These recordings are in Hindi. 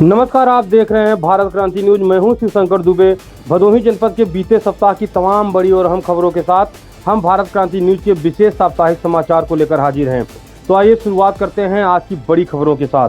नमस्कार, आप देख रहे हैं भारत क्रांति न्यूज। मैं हूं शिवशंकर दुबे। भदोही जनपद के बीते सप्ताह की तमाम बड़ी और अहम खबरों के साथ हम भारत क्रांति न्यूज के विशेष साप्ताहिक समाचार को लेकर हाजिर हैं। तो आइए शुरुआत करते हैं आज की बड़ी खबरों के साथ।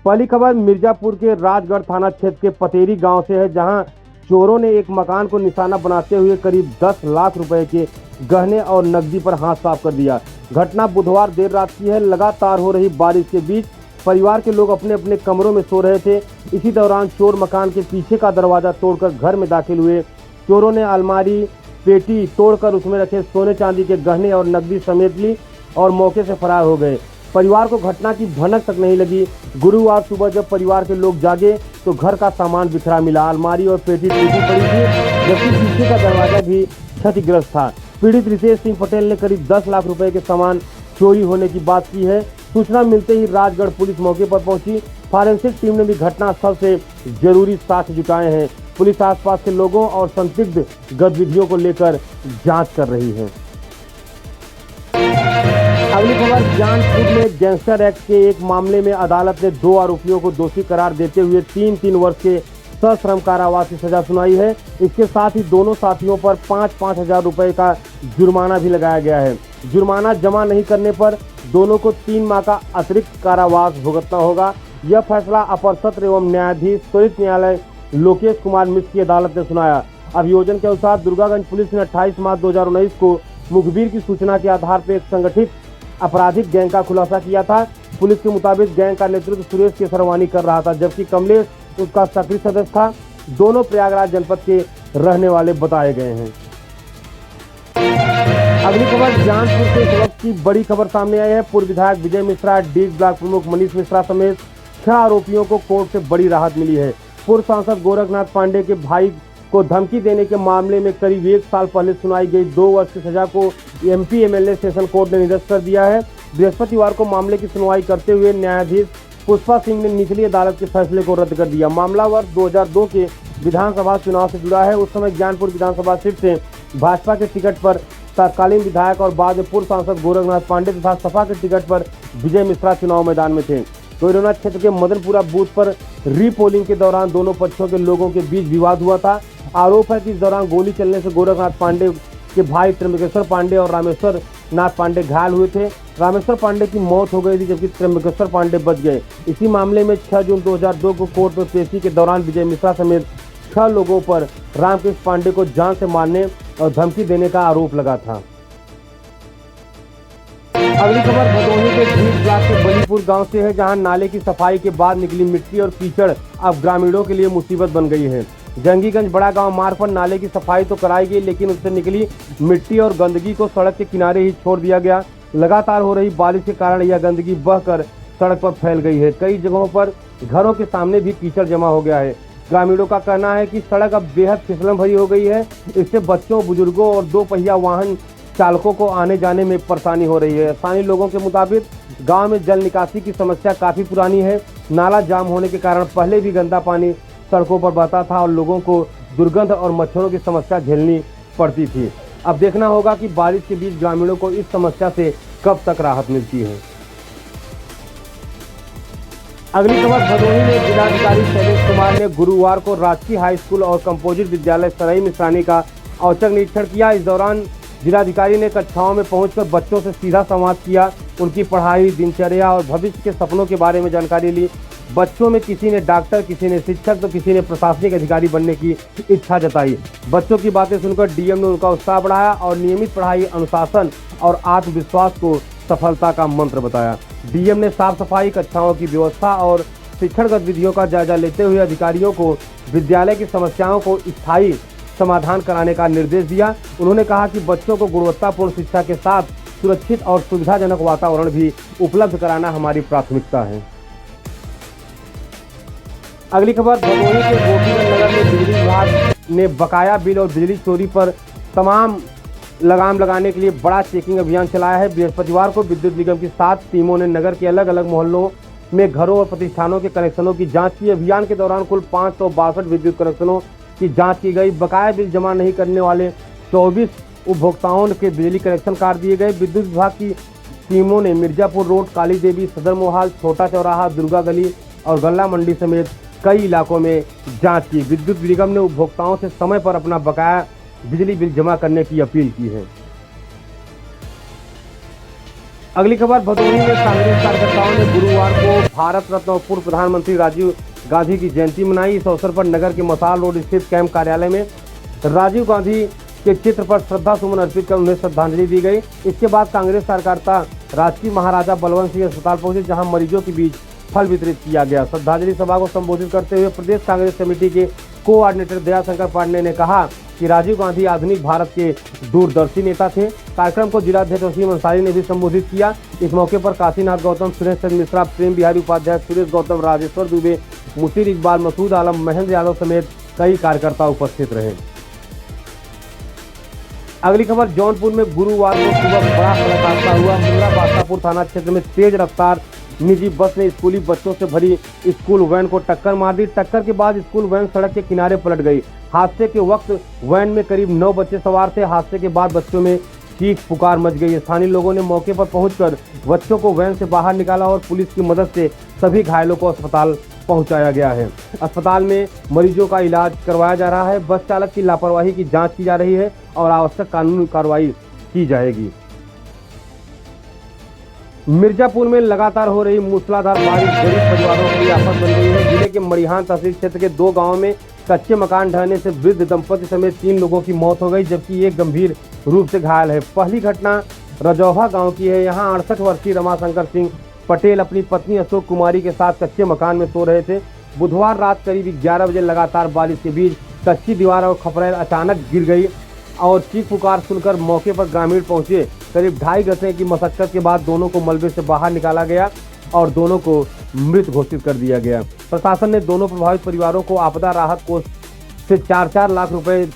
पहली खबर मिर्जापुर के राजगढ़ थाना क्षेत्र के पतेरी गांव से है, जहां चोरों ने एक मकान को निशाना बनाते हुए करीब 10 लाख रुपए के गहने और नकदी पर हाथ साफ कर दिया। घटना बुधवार देर रात की है। लगातार हो रही बारिश के बीच परिवार के लोग अपने अपने कमरों में सो रहे थे। इसी दौरान चोर मकान के पीछे का दरवाजा तोड़कर घर में दाखिल हुए। चोरों ने अलमारी पेटी तोड़कर उसमें रखे सोने चांदी के गहने और नकदी समेट ली और मौके से फरार हो गए। परिवार को घटना की भनक तक नहीं लगी। गुरुवार सुबह जब परिवार के लोग जागे तो घर का सामान बिखरा मिला। अलमारी और पेटी टूटी पड़ी थी, जबकि पीछे का दरवाजा भी क्षतिग्रस्त था। पीड़ित रितेश सिंह पटेल ने करीब 10 लाख रुपए के सामान चोरी होने की बात की है। सूचना मिलते ही राजगढ़ पुलिस मौके पर पहुंची। फॉरेंसिक टीम ने भी घटनास्थल से जरूरी साक्ष्य जुटाए हैं। पुलिस आसपास के लोगों और संदिग्ध गतिविधियों को लेकर जांच कर रही है। अगली खबर, जानपुर में गैंगस्टर एक्ट के एक मामले में अदालत ने 2 आरोपियों को दोषी करार देते हुए 3-3 वर्ष के सश्रम कारावास की सजा सुनाई है। इसके साथ ही दोनों साथियों पर 5-5 हजार रुपए का जुर्माना भी लगाया गया है। जुर्माना जमा नहीं करने पर दोनों को 3 माह का अतिरिक्त कारावास भुगतना होगा। यह फैसला अपर सत्र एवं न्यायाधीश त्वरित न्यायालय लोकेश कुमार मिश्र की अदालत ने सुनाया। अभियोजन के अनुसार दुर्गागंज पुलिस ने 28 मार्च 2019 को मुखबिर की सूचना के आधार पर एक संगठित आपराधिक गैंग का खुलासा किया था। पुलिस के मुताबिक गैंग का नेतृत्व सुरेश केसरवानी कर रहा था, जबकि कमलेश उसका सक्रिय सदस्य था। दोनों प्रयागराज जनपद के रहने वाले बताए गए हैं। अगली खबर, जानपुर से इस वक्त की बड़ी खबर सामने आई है। पूर्व विधायक विजय मिश्रा, डीग ब्लॉक प्रमुख मनीष मिश्रा समेत 6 आरोपियों को कोर्ट से बड़ी राहत मिली है। पूर्व सांसद गोरखनाथ पांडे के भाई को धमकी देने के मामले में करीब 1 साल पहले सुनाई गई 2 वर्ष की सजा को एमपी एमएलए सेशन कोर्ट ने निरस्त कर दिया है। बृहस्पतिवार को मामले की सुनवाई करते हुए न्यायाधीश पुष्पा सिंह ने निचली अदालत के फैसले को रद्द कर दिया। मामला वर्ष 2002 के विधानसभा चुनाव से जुड़ा है। उस समय ज्ञानपुर विधानसभा सीट से भाजपा के टिकट पर तत्कालीन विधायक और बाद में पूर्व सांसद गोरखनाथ पांडे तथा सपा के टिकट पर विजय मिश्रा चुनाव मैदान में थे। कोयरोना क्षेत्र के मदनपुरा बूथ पर रीपोलिंग के दौरान दोनों पक्षों के लोगों के बीच विवाद हुआ था। आरोप है कि इस दौरान गोली चलने से गोरखनाथ पांडे के भाई त्र्यंबकेश्वर पांडे और रामेश्वर नाथ पांडे घायल हुए थे। रामेश्वर पांडे की मौत हो गई थी, जबकि त्र्यंबकेश्वर पांडे बच गए। इसी मामले में 6 जून 2002 को कोर्ट में पेशी के दौरान विजय मिश्रा समेत 6 लोगों पर रामकृष्ण पांडे को जान से मारने और धमकी देने का आरोप लगा था। अगली खबर भदोही के डीग ब्लॉक के बलीपुर गांव से है, जहां नाले की सफाई के बाद निकली मिट्टी और कीचड़ अब ग्रामीणों के लिए मुसीबत बन गई है। जंगीगंज बड़ा गांव मार्ग पर नाले की सफाई तो कराई गई, लेकिन उससे निकली मिट्टी और गंदगी को सड़क के किनारे ही छोड़ दिया गया। लगातार हो रही बारिश के कारण यह गंदगी बहकर सड़क पर फैल गई है। कई जगहों पर घरों के सामने भी कीचड़ जमा हो गया है। ग्रामीणों का कहना है कि सड़क अब बेहद फिसलन भरी हो गई है। इससे बच्चों, बुजुर्गों और 2 पहिया वाहन चालकों को आने जाने में परेशानी हो रही है। स्थानीय लोगों के मुताबिक गांव में जल निकासी की समस्या काफी पुरानी है। नाला जाम होने के कारण पहले भी गंदा पानी सड़कों पर बहता था और लोगों को दुर्गंध और मच्छरों की समस्या झेलनी पड़ती थी। अब देखना होगा कि बारिश के बीच ग्रामीणों को इस समस्या से कब तक राहत मिलती है। अगली खबर, भदोही में जिलाधिकारी शैलेश कुमार ने गुरुवार को राजकीय हाई स्कूल और कंपोजिट विद्यालय सराई मिश्रानी का औचक निरीक्षण किया। इस दौरान जिलाधिकारी ने कक्षाओं में पहुंचकर बच्चों से सीधा संवाद किया, उनकी पढ़ाई, दिनचर्या और भविष्य के सपनों के बारे में जानकारी ली। बच्चों में किसी ने डॉक्टर, किसी ने शिक्षक तो किसी ने प्रशासनिक अधिकारी बनने की इच्छा जताई। बच्चों की बातें सुनकर डीएम ने उनका उत्साह बढ़ाया और नियमित पढ़ाई, अनुशासन और आत्मविश्वास को सफलता का मंत्र बताया। डीएम ने साफ सफाई, कक्षाओं की व्यवस्था और शिक्षण गतिविधियों का जायजा लेते हुए अधिकारियों को विद्यालय की समस्याओं को स्थायी समाधान कराने का निर्देश दिया। उन्होंने कहा कि बच्चों को गुणवत्तापूर्ण शिक्षा के साथ सुरक्षित और सुविधाजनक वातावरण भी उपलब्ध कराना हमारी प्राथमिकता है। अगली खबर, भदोही के गोपीगंज नगर में बिजली विभाग ने बकाया बिल और बिजली चोरी पर तमाम लगाम लगाने के लिए बड़ा चेकिंग अभियान चलाया है। बृहस्पतिवार को विद्युत निगम की 7 टीमों ने नगर के अलग अलग मोहल्लों में घरों और प्रतिष्ठानों के कनेक्शनों की जांच की। अभियान के दौरान कुल 562 विद्युत कनेक्शनों की जांच की गई। बकाया बिल जमा नहीं करने वाले 24 उपभोक्ताओं के बिजली कनेक्शन काट दिए गए। विद्युत विभाग की टीमों ने मिर्जापुर रोड, काली देवी, सदर मोहाल, छोटा चौराहा, दुर्गा गली और गल्ला मंडी समेत कई इलाकों में जांच की। विद्युत निगम ने उपभोक्ताओं से समय पर अपना बकाया बिजली बिल जमा करने की अपील की है। अगली खबर, भदोही में कांग्रेस कार्यकर्ताओं ने गुरुवार को भारत रत्न और पूर्व प्रधानमंत्री राजीव गांधी की जयंती मनाई। इस अवसर पर नगर के मसाल रोड स्थित कैंप कार्यालय में राजीव गांधी के चित्र पर श्रद्धा सुमन अर्पित कर उन्हें श्रद्धांजलि दी गई। इसके बाद कांग्रेस कार्यकर्ता राजकीय महाराजा बलवंत सिंह अस्पताल पहुंचे, जहां मरीजों के बीच फल वितरित किया गया। श्रद्धांजलि सभा को संबोधित करते हुए प्रदेश कांग्रेस कमेटी के कोऑर्डिनेटर दयाशंकर पांडे ने कहा कि राजीव गांधी आधुनिक भारत के दूरदर्शी नेता थे। कार्यक्रम को जिलाध्यक्ष वसीम अंसारी ने भी संबोधित किया। इस मौके पर काशीनाथ गौतम, सुरेश चंद्र मिश्रा, प्रेम बिहारी उपाध्याय, सुरेश गौतम, राजेश्वर दुबे, मुशीर इकबाल, मसूद आलम, महेंद्र यादव समेत कई कार्यकर्ता उपस्थित रहे। अगली खबर, जौनपुर में गुरुवार को सुबह बड़ा सड़क हादसा हुआ। मुंगला बादशाहपुर थाना क्षेत्र में तेज रफ्तार निजी बस ने स्कूली बच्चों से भरी स्कूल वैन को टक्कर मार दी। टक्कर के बाद स्कूल वैन सड़क के किनारे पलट गई। हादसे के वक्त वैन में करीब 9 बच्चे सवार थे। हादसे के बाद बच्चों में चीख पुकार मच गई। स्थानीय लोगों ने मौके पर पहुंचकर बच्चों को वैन से बाहर निकाला और पुलिस की मदद से सभी घायलों को अस्पताल पहुंचाया गया है। अस्पताल में मरीजों का इलाज करवाया जा रहा है। बस चालक की लापरवाही की जांच की जा रही है और आवश्यक कानूनी कार्रवाई की जाएगी। मिर्जापुर में लगातार हो रही मूसलाधार बारिश गरीब परिवारों के लिए आफत बन गई है। जिले के मड़िहान तहसील क्षेत्र के 2 गांवों में कच्चे मकान ढहने से वृद्ध दंपति समेत 3 लोगों की मौत हो गई, जबकि एक गंभीर रूप से घायल है। पहली घटना रजौहा गांव की है। यहां 68 वर्षीय रमाशंकर सिंह पटेल अपनी पत्नी अशोक कुमारी के साथ कच्चे मकान में सो रहे थे। बुधवार रात करीब 11 बजे लगातार बारिश के बीच कच्ची दीवार और खपरेल अचानक गिर गई और चीख पुकार सुनकर मौके पर ग्रामीण पहुंचे। करीब 2.5 घंटे की मशक्कत के बाद दोनों को मलबे से बाहर निकाला गया और दोनों को मृत घोषित कर दिया गया। प्रशासन ने दोनों प्रभावित परिवारों को आपदा राहत कोष से 4-4 लाख रुपए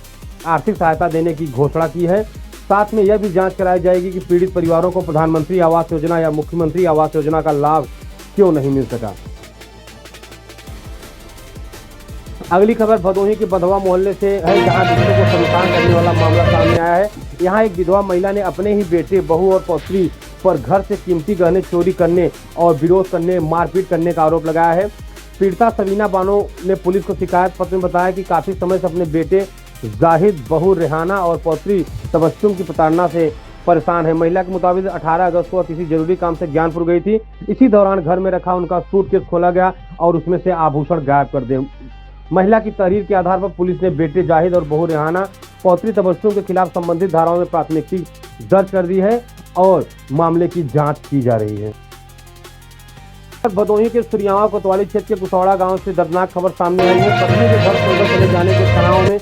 आर्थिक सहायता देने की घोषणा की है। साथ में यह भी जांच कराई जाएगी कि पीड़ित परिवारों को प्रधानमंत्री आवास योजना या मुख्यमंत्री आवास योजना का लाभ क्यों नहीं मिल सका। अगली खबर भदोही के बंधवा मोहल्ले से है, जहां दूसरों को शर्मसार करने वाला मामला सामने आया है। यहां एक विधवा महिला ने अपने ही बेटे, बहू और पौत्री पर घर से कीमती गहने चोरी करने और विरोध करने, मारपीट करने का आरोप लगाया है। पीड़िता सबीना बानो ने पुलिस को शिकायत पत्र में बताया कि काफी समय से अपने बेटे जाहिद, बहू रेहाना और पौत्री तबस्सुम की प्रताड़ना से परेशान है। महिला के मुताबिक 18 अगस्त को किसी जरूरी काम से ज्ञानपुर गई थी। इसी दौरान घर में रखा उनका सूटकेस खोला गया और उसमें से आभूषण गायब कर दिए। महिला की तहरीर के आधार पर पुलिस ने बेटे जाहिद और बहू रेहाना, पौत्री तबस्सुम के खिलाफ संबंधित धाराओं में प्राथमिकी दर्ज कर दी है और मामले की जांच की जा रही है। भदोही के सुरियावा कोतवाली क्षेत्र के कुसौड़ा गांव से दर्दनाक खबर सामने आई है। पत्नी के घर छोड़कर चले जाने के तनाव में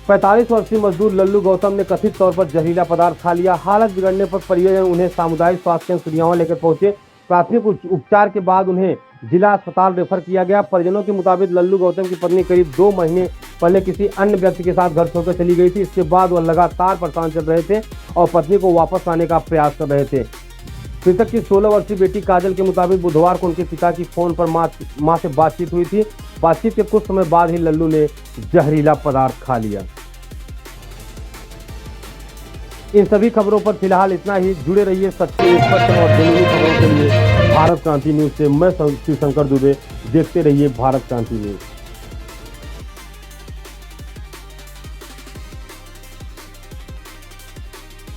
45 वर्षीय मजदूर लल्लू गौतम ने कथित तौर पर जहरीला पदार्थ खा लिया। हालत बिगड़ने पर परिजन उन्हें सामुदायिक स्वास्थ्य केंद्र सुरियावा लेकर पहुंचे। प्राथमिक उपचार के बाद उन्हें जिला अस्पताल रेफर किया गया। परिजनों के मुताबिक लल्लू गौतम की पत्नी करीब 2 महीने पहले किसी अन्य व्यक्ति के साथ घर छोड़कर चली गई थी। इसके बाद वह लगातार परेशान चल रहे थे और पत्नी को वापस लाने का प्रयास कर रहे थे। मृतक की 16 वर्षीय बेटी काजल के मुताबिक बुधवार को उनके पिता की फोन पर मां से बातचीत हुई थी। बातचीत के कुछ समय बाद ही लल्लू ने जहरीला पदार्थ खा लिया। इन सभी खबरों पर फिलहाल इतना ही। जुड़े रहिए सच्चे, निष्पक्ष और जरूरी खबरों के लिए भारत क्रांति न्यूज से। मैं शिवशंकर दुबे, देखते रहिए भारत क्रांति न्यूज।